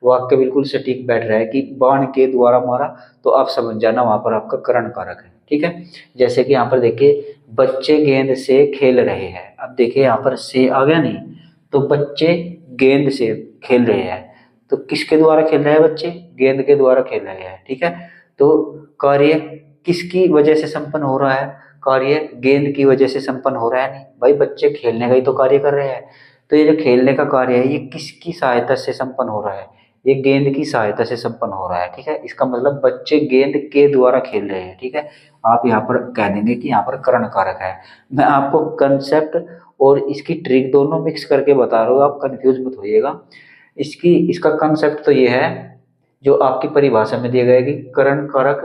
वाक्य बिल्कुल सटीक बैठ रहा है कि बाण के द्वारा मारा, तो आप समझ जाना वहां पर आपका करण कारक है। ठीक है, जैसे कि यहाँ पर देखिए बच्चे गेंद से खेल रहे हैं। अब देखिए यहाँ पर से आ गया नहीं, तो बच्चे गेंद से खेल रहे हैं, तो किसके द्वारा खेल रहे हैं, बच्चे गेंद के द्वारा खेल रहे हैं। ठीक है, तो कार्य किसकी वजह से संपन्न हो रहा है, कार्य गेंद की वजह से संपन्न हो रहा है। नहीं भाई, बच्चे खेलने का ही तो कार्य कर रहे हैं। तो ये जो खेलने का कार्य है ये किसकी सहायता से संपन्न हो रहा है, ये गेंद की सहायता से संपन्न हो रहा है। ठीक है, इसका मतलब बच्चे गेंद के द्वारा खेल रहे हैं। ठीक है, आप यहाँ पर कह देंगे कि यहाँ पर करण कारक है। मैं आपको कंसेप्ट और इसकी ट्रिक दोनों मिक्स करके बता रहा हूँ, आप कंफ्यूज मत होइएगा। इसका कंसेप्ट तो ये है जो आपकी परिभाषा में दिया गया है कि करण कारक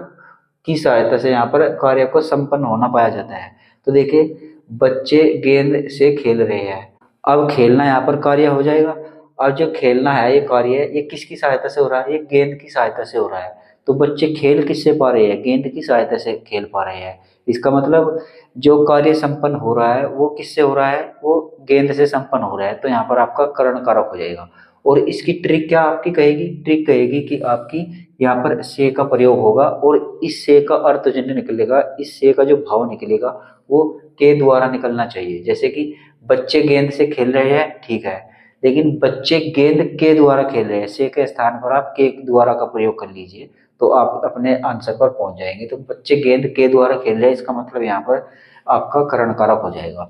की सहायता से यहाँ पर कार्य को संपन्न होना पाया जाता है। तो देखिए बच्चे गेंद से खेल रहे हैं, अब खेलना यहाँ पर कार्य हो जाएगा। अब जो खेलना है ये कार्य है, ये किसकी सहायता से हो रहा है, ये गेंद की सहायता से हो रहा है। तो बच्चे खेल किससे पा रहे हैं, गेंद की सहायता से खेल पा रहे हैं। इसका मतलब जो कार्य संपन्न हो रहा है वो किससे हो रहा है, वो गेंद से संपन्न हो रहा है। तो यहाँ पर आपका करण कारक हो जाएगा। और इसकी ट्रिक क्या आपकी कहेगी, ट्रिक कहेगी कि आपकी यहाँ पर से का प्रयोग होगा और इस से का अर्थ जो निकलेगा, इस से का जो भाव निकलेगा वो के द्वारा निकलना चाहिए। जैसे कि बच्चे गेंद से खेल रहे हैं, ठीक है, लेकिन बच्चे गेंद के द्वारा खेल रहे हैं, से के स्थान पर आप के द्वारा का प्रयोग कर लीजिए तो आप अपने आंसर पर पहुंच जाएंगे। तो बच्चे गेंद के द्वारा खेल रहे हैं, इसका मतलब यहाँ पर आपका करण कारक हो जाएगा।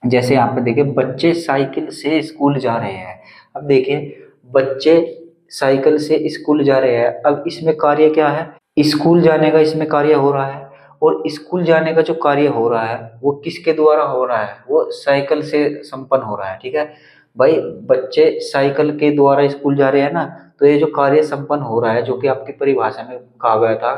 जैसे यहाँ पे देखिए बच्चे साइकिल से स्कूल जा रहे हैं। अब देखिए बच्चे साइकिल से स्कूल जा रहे हैं, अब इसमें कार्य क्या है, स्कूल जाने का इसमें कार्य हो रहा है। और स्कूल जाने का जो कार्य हो रहा है वो किसके द्वारा हो रहा है, वो साइकिल से संपन्न हो रहा है। ठीक है भाई, बच्चे साइकिल के द्वारा स्कूल जा रहे हैं ना, तो ये जो कार्य संपन्न हो रहा है जो कि आपकी परिभाषा में कहा गया था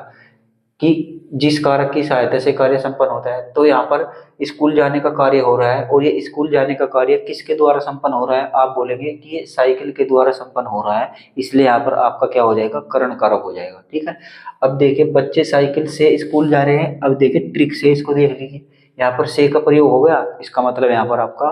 कि जिस कारक की सहायता से कार्य संपन्न होता है, तो यहाँ पर स्कूल जाने का कार्य हो रहा है। और ये स्कूल जाने का कार्य किसके द्वारा संपन्न हो रहा है, आप बोलेंगे कि ये साइकिल के द्वारा संपन्न हो रहा है, इसलिए यहाँ पर आपका क्या हो जाएगा, करण कारक हो जाएगा। ठीक है, अब देखिए बच्चे साइकिल से स्कूल जा रहे हैं। अब देखिए ट्रिक से इसको देख लीजिए, यहाँ पर से का प्रयोग हो गया, इसका मतलब यहाँ पर आपका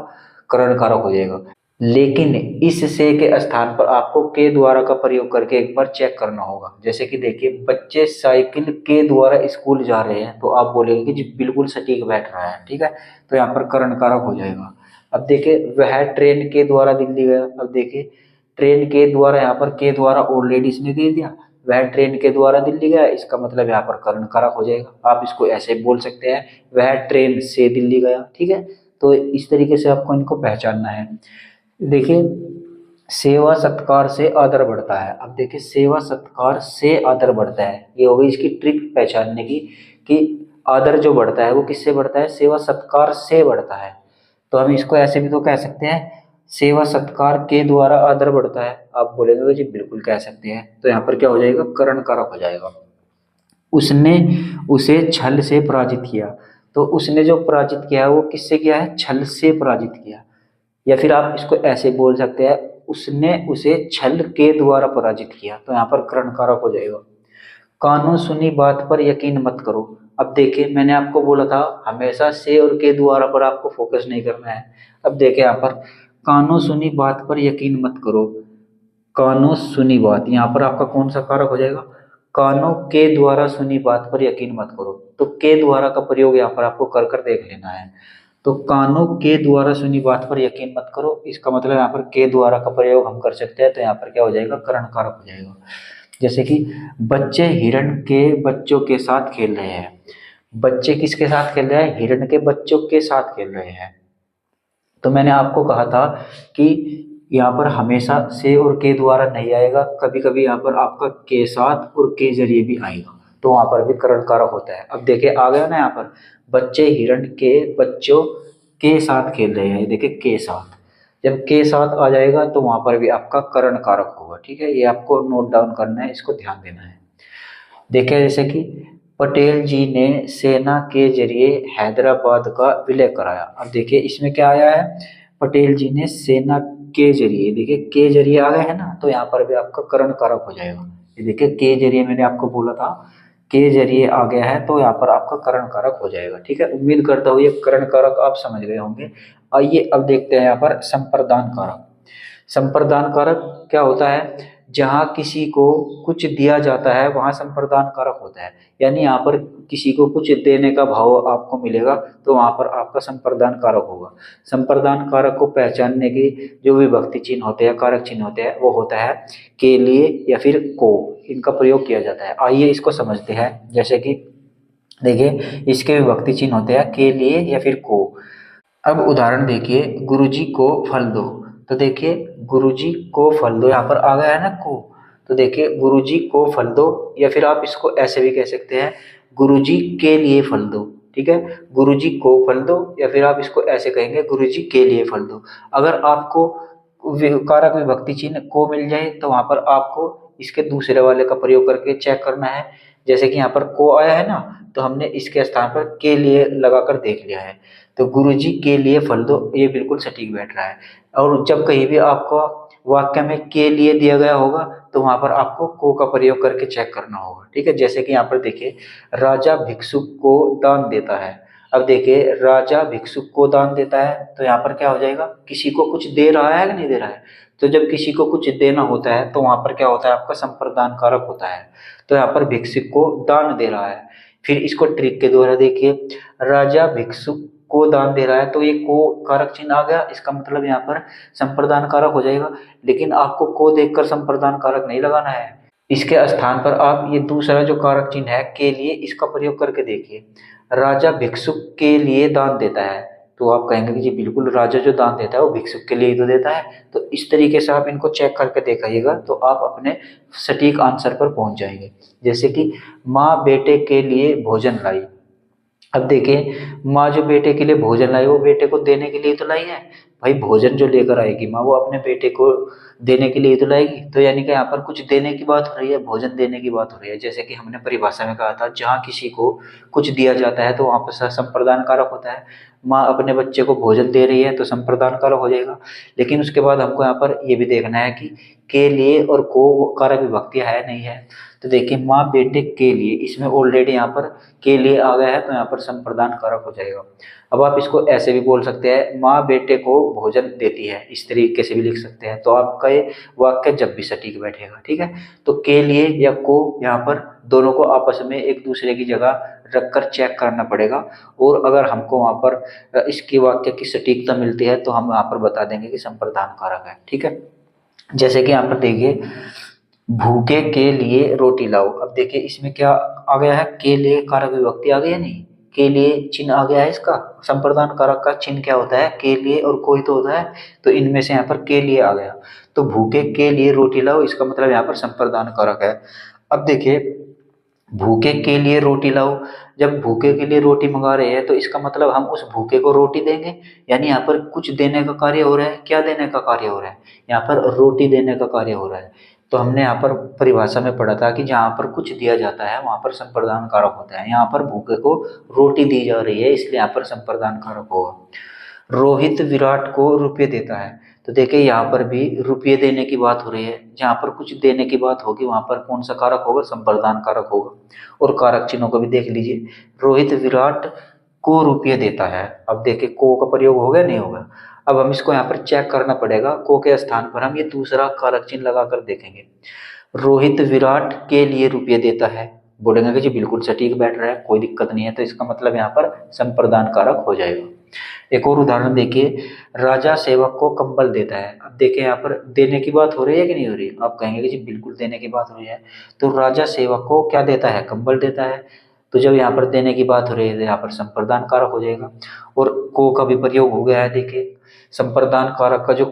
करण कारक हो जाएगा। लेकिन इस से के स्थान पर आपको के द्वारा का प्रयोग करके एक बार चेक करना होगा। जैसे कि देखिए बच्चे साइकिल के द्वारा स्कूल जा रहे हैं, तो आप बोलेंगे कि जी बिल्कुल सटीक बैठ रहा है। ठीक है, तो यहाँ पर करण कारक हो जाएगा। अब देखिए वह ट्रेन के द्वारा दिल्ली गया। अब देखिए ट्रेन के द्वारा, यहाँ पर के द्वारा ऑलरेडी इसने दे दिया, वह ट्रेन के द्वारा दिल्ली गया, इसका मतलब यहाँ पर कर्ण कारक हो जाएगा। आप इसको ऐसे बोल सकते हैं, वह ट्रेन से दिल्ली गया। ठीक है, तो इस तरीके से आपको इनको पहचानना है। देखिए सेवा सत्कार से आदर बढ़ता है। अब देखिए सेवा सत्कार से आदर बढ़ता है, ये हो गई इसकी ट्रिक पहचानने की कि आदर जो बढ़ता है वो किससे बढ़ता है, सेवा सत्कार से बढ़ता है। तो हम इसको ऐसे भी तो कह सकते हैं, सेवा सत्कार के द्वारा आदर बढ़ता है। आप बोलेंगे जी बिल्कुल कह सकते हैं, तो यहाँ पर क्या हो जाएगा, करण कारक हो जाएगा। उसने उसे छल से पराजित किया। तो उसने जो पराजित किया है वो किससे किया है, छल से पराजित किया। या फिर आप इसको ऐसे बोल सकते हैं, उसने उसे छल के द्वारा पराजित किया, तो यहाँ पर करण कारक हो जाएगा। कानों सुनी बात पर यकीन मत करो। अब देखिए मैंने आपको बोला था हमेशा से और के द्वारा पर आपको फोकस नहीं करना है। अब देखिए यहाँ पर कानों सुनी बात पर यकीन मत करो, कानों सुनी बात, यहाँ पर आपका कौन सा कारक हो जाएगा, कानों के द्वारा सुनी बात पर यकीन मत करो। तो के द्वारा का प्रयोग यहाँ पर आपको कर कर देख लेना है। तो कानों के द्वारा सुनी बात पर यकीन मत करो, इसका मतलब यहाँ पर के द्वारा का प्रयोग हम कर सकते हैं, तो यहाँ पर क्या हो जाएगा, करण कारक हो जाएगा। जैसे कि बच्चे हिरण के बच्चों के साथ खेल रहे हैं। बच्चे किसके साथ खेल रहे हैं, हिरण के बच्चों के साथ खेल रहे हैं। तो मैंने आपको कहा था कि यहाँ पर हमेशा से और के द्वारा नहीं आएगा, कभी कभी यहाँ पर आपका के साथ और के जरिए भी आएगा, तो वहां पर भी करण कारक होता है। अब देखिए आ गया ना, यहाँ पर बच्चे हिरण के बच्चों के साथ खेल रहे हैं, देखिए के साथ, जब के साथ आ जाएगा तो वहां पर भी आपका करण कारक होगा। ठीक है, ये आपको नोट डाउन करना है, इसको ध्यान देना है। देखिए जैसे कि पटेल जी ने सेना के जरिए हैदराबाद का विलय कराया। अब देखिए इसमें क्या आया है, पटेल जी ने सेना के जरिए, देखिए के जरिए आ गया है ना, तो यहाँ पर भी आपका करण कारक हो जाएगा। ये देखिए के जरिए मैंने आपको बोला था, के जरिए आ गया है तो यहाँ पर आपका करण कारक हो जाएगा। ठीक है, उम्मीद करता हूँ ये करण कारक आप समझ गए होंगे। आइए अब देखते हैं यहाँ पर संप्रदान कारक। संप्रदान कारक क्या होता है, जहां किसी को कुछ दिया जाता है वहां संप्रदान कारक होता है। यानी यहाँ पर किसी को कुछ देने का भाव आपको मिलेगा तो वहां पर आपका संप्रदान कारक होगा। संप्रदान कारक को पहचानने के जो विभक्ति चिन्ह होते हैं, कारक चिन्ह होते हैं, वो होता है के लिए या फिर को, इनका प्रयोग किया जाता है। आइए इसको समझते हैं। जैसे कि देखिए इसके विभक्ति चिन्ह होते हैं के लिए या फिर को। अब उदाहरण देखिए, गुरुजी को फल दो। तो देखिए गुरुजी को फल दो, यहाँ पर आ गया है ना को, तो देखिए गुरुजी को फल दो, या फिर आप इसको ऐसे भी कह सकते हैं गुरुजी के लिए फल दो। ठीक है, गुरुजी को फल दो, या फिर आप इसको ऐसे कहेंगे गुरुजी के लिए फल दो। अगर आपको कारक विभक्ति चिन्ह को मिल जाए तो वहां पर आपको इसके दूसरे वाले का प्रयोग करके चेक करना है। जैसे कि यहाँ पर को आया है ना, तो हमने इसके स्थान पर के लिए लगाकर देख लिया है, तो गुरुजी के लिए फल दो ये बिल्कुल सटीक बैठ रहा है। और जब कहीं भी आपको वाक्य में के लिए दिया गया होगा तो वहां पर आपको को का प्रयोग करके चेक करना होगा। ठीक है, जैसे कि यहाँ पर देखिए राजा भिक्षुक को दान देता है। अब देखिए राजा भिक्षुक को दान देता है, तो यहाँ पर क्या हो जाएगा, किसी को कुछ दे रहा है कि नहीं दे रहा है। तो जब किसी को कुछ देना होता है तो वहां पर क्या होता है, आपका संप्रदान कारक होता है। तो यहाँ पर भिक्षुक को दान दे रहा है। फिर इसको ट्रिक के द्वारा देखिए, राजा भिक्षुक को दान दे रहा है, तो ये को कारक चिन्ह आ गया, इसका मतलब यहाँ पर संप्रदान कारक हो जाएगा। लेकिन आपको को देखकर संप्रदान कारक नहीं लगाना है, इसके स्थान पर आप ये दूसरा जो कारक चिन्ह है के लिए, इसका प्रयोग करके देखिए। राजा भिक्षुक के लिए दान देता है, तो आप कहेंगे कि जी बिल्कुल राजा जो दान देता है वो भिक्षुक के लिए ही तो देता है। तो इस तरीके से आप इनको चेक करके देखाइएगा तो आप अपने सटीक आंसर पर पहुंच जाएंगे। जैसे कि माँ बेटे के लिए भोजन लाई। अब देखिए माँ जो बेटे के लिए भोजन लाई वो बेटे को देने के लिए तो लाई है। भाई भोजन जो लेकर आएगी माँ वो अपने बेटे को देने के लिए तो लाएगी, तो यानी कि यहाँ पर कुछ देने की बात हो रही है, भोजन देने की बात हो रही है। जैसे कि हमने परिभाषा में कहा था जहाँ किसी को कुछ दिया जाता है तो वहां पर संप्रदान कारक होता है। माँ अपने बच्चे को भोजन दे रही है तो संप्रदान कारक हो जाएगा। लेकिन उसके बाद हमको यहाँ पर ये भी देखना है कि के लिए और को कारक विभक्ति है नहीं है। तो देखिए माँ बेटे के लिए, इसमें ऑलरेडी यहाँ पर के लिए आ गया है तो यहाँ पर संप्रदान कारक हो जाएगा। अब आप इसको ऐसे भी बोल सकते हैं माँ बेटे को भोजन देती है, इस तरीके से भी लिख सकते हैं, तो आपका ये वाक्य जब भी सटीक बैठेगा। ठीक है, तो के लिए या को यहाँ पर दोनों को आपस में एक दूसरे की जगह रखकर चेक करना पड़ेगा। और अगर हमको वहां पर इसकी वाक्य की सटीकता मिलती है तो हम यहाँ पर बता देंगे कि संप्रदान कारक है। ठीक है, जैसे कि यहाँ पर देखिए भूखे के लिए रोटी लाओ। अब देखिए इसमें क्या आ गया है, के लिए कारक विभक्ति आ गई है, नहीं के लिए चिन्ह आ गया है। इसका संप्रदान कारक का चिन्ह क्या होता है, के लिए और कोई तो होता है, तो इनमें से यहाँ पर के लिए आ गया। तो भूखे के लिए रोटी लाओ, इसका मतलब यहाँ पर संप्रदान कारक है। अब देखिए भूखे के लिए रोटी लाओ, जब भूखे के लिए रोटी मंगा रहे हैं तो इसका मतलब हम उस भूखे को रोटी देंगे, यानी यहाँ पर कुछ देने का कार्य हो रहा है। क्या देने का कार्य हो रहा है, यहाँ पर रोटी देने का कार्य हो रहा है। तो हमने यहाँ पर परिभाषा में पढ़ा था कि जहाँ पर कुछ दिया जाता है वहाँ पर संप्रदान कारक होता है। यहाँ पर भूखे को रोटी दी जा रही है, इसलिए यहाँ पर संप्रदान कारक होगा। रोहित विराट को रुपये देता है, तो देखिए यहाँ पर भी रुपये देने की बात हो रही है। जहाँ पर कुछ देने की बात होगी वहाँ पर कौन सा कारक होगा? संप्रदान कारक होगा। और कारक चिन्हों को भी देख लीजिए, रोहित विराट को रुपये देता है। अब देखिए को का प्रयोग होगा नहीं होगा। अब हम इसको यहाँ पर चेक करना पड़ेगा, को के स्थान पर हम ये दूसरा कारक चिन्ह लगाकर देखेंगे। रोहित विराट के लिए रुपये देता है, बोलेंगे कि जी बिल्कुल सटीक बैठ रहा है, कोई दिक्कत नहीं है, तो इसका मतलब यहाँ पर संप्रदान कारक हो जाएगा। एक और उदाहरण देखिए, राजा सेवक को कंबल देता है। अब देखिए यहाँ पर देने की बात हो रही है कि नहीं हो रही? आप कहेंगे कि जी बिल्कुल देने की बात हो रही है। तो राजा सेवक को क्या देता है? कंबल देता है। तो जब यहाँ पर देने की बात हो रही है तो यहाँ पर संप्रदान कारक हो जाएगा। और को का भी प्रयोग हो गया है। देखिए संप्रदान कारक का जो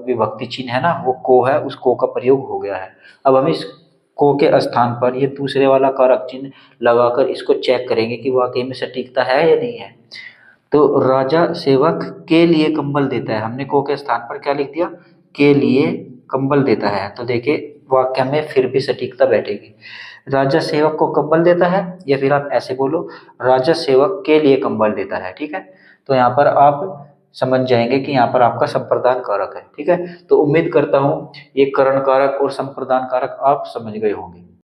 विभक्ति चिन्ह है ना, वो को है, उस को का प्रयोग हो गया है। अब हम इस को के स्थान पर ये दूसरे वाला कारक चिन्ह लगाकर इसको चेक करेंगे कि वाकई में सटीकता है या नहीं है। तो राजा सेवक के लिए कंबल देता है, हमने को के स्थान पर क्या लिख दिया? के लिए कंबल देता है। तो देखिए वाक्य में फिर भी सटीकता बैठेगी। राजा सेवक को कंबल देता है, या फिर आप ऐसे बोलो राजा सेवक के लिए कंबल देता है। ठीक है, तो यहाँ पर आप समझ जाएंगे कि यहाँ पर आपका संप्रदान कारक है। ठीक है, तो उम्मीद करता हूँ ये करण कारक और संप्रदान कारक आप समझ गए होंगे।